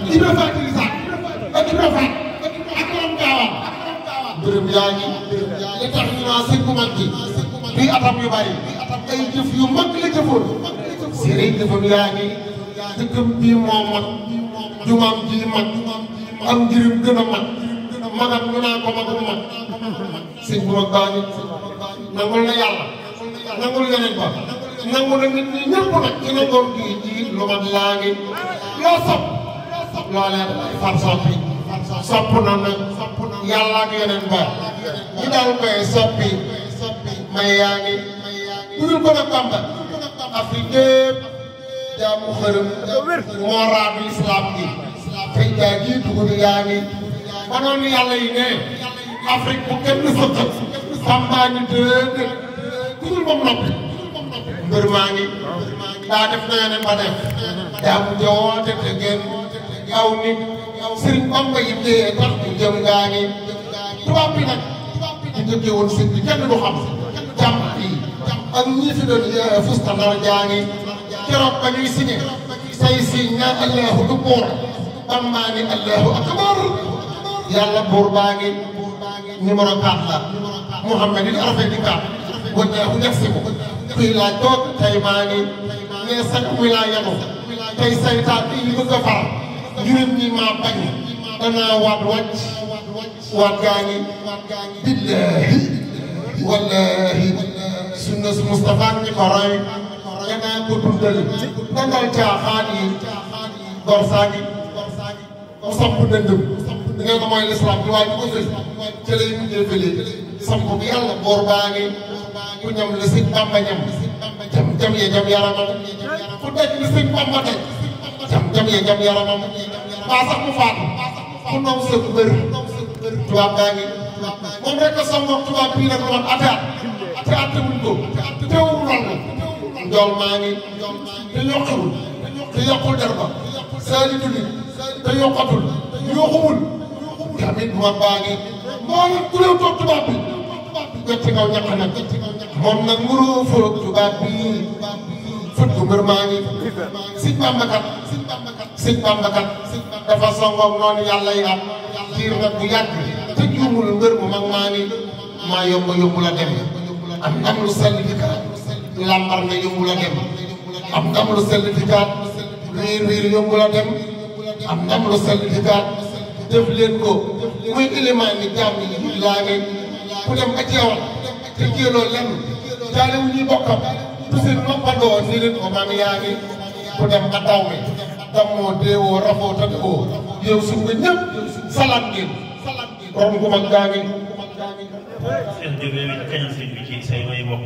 Ibra Faty Sarr ak Ibra Faty ak Maam Gaawaan bërëm yaa ngi li tax ñu naan sëñ bu mag bi bii atam yu bari ay jëf yu mag la jëfoon sëriñ jëfam yaa ngi dëkkam bii moo mag jumaam ji mag am njëriñ gën a mag magam ñu naan ko magum mag sëñ bu mag baa ngi nangul na yàlla nangul yeneen ba nangu na nit ñi ñëpp nag ci nangoor gii ji lu mat laa ngi loo sopp loolee far soppi sopp na nag yàlla ak yeneen ba ñu daal koy soppi may yaa ngi budul ko nag Bamba Afrique yëpp jaamu xërëm moo raadu islam gi fay jaa gi dugub yaa ngi ba noonu yàlla yi ne Afrique bu kenn sëkkat Bamba ñu dëgg budul moom noppi mbër maa ngi daa def na yeneen ba def jaamu jawoote te ngeen aw nit sëriñ Bamba yi dee tax ñu jëm gaa ngi tubaab bi nag ñu njëkkee woon sëñ bi kenn du xam jàmm yi ak ñi fi doon fusta ndar jaa ngi keroog ba ñuy signé say signe naan allahu du buur Bamba ni allahu akbar yàlla buur baa ngi numéro 4 la Mouhamed il arafet di 4 wajjaahu yaxsibu kuy laaj toog tey maa ngi ne sax wilaayatu tey saytaan yi bëgg a far juróom ñi maa bañ danaa waat wàcc waat gaa ngi billaahi wallaahi sunna su Mustafa ñi ko roy danaa ko dundal dangal caaxaan yi gor saa ngi mu samp dëndëm nee na mooy lislaam bi waaye bu ko fël ci lay mujjee fële samp bi yàlla boor baa ngi ku ñam la sëñ Bamba ñam jam ye jam yaramam ku daj li sëñ Bamba daj jam ye jam yaramam baa sax mu faatu ku naw sa bër tubaab baa ngi moom rek a songoog tubaab bii nag man ataat te attewuñ ko teewul loolu njool maa ngi te yokkiwul te yokkul der ba saalitu nit te yokkatul yokkuwul tamit tubaab baa ngi moo leen ku réew toog tubaab bi gëj ci kaw ñàkk nag moom nag muroo foog tubaab bi fut ko mbër maa ngi sëñ Bamba kat dafa songoog noonu yàlla yi am diir nag bu yàgg te juumul mbër mu mag maa ngi maa yomb la dem am ndam lu sell di kaat lambar na yomb la dem am ndam lu sell di kaat riir yomb la dem am ndam lu sell di kaat def leen ko muy élément ni jaam yi laa ngi ku dem ba jeewal te jéeloo lenn jaale wu ñuy bokkam tu seen noppandoo ni leen ko maam yaa ngi ku dem ba daw mi dammoo deewoo rafoo tadoo yow suñ nga ñëpp salaat ngeen rom gu mag gaa ngi seen dégg kañal sëñ bi ci say may bokk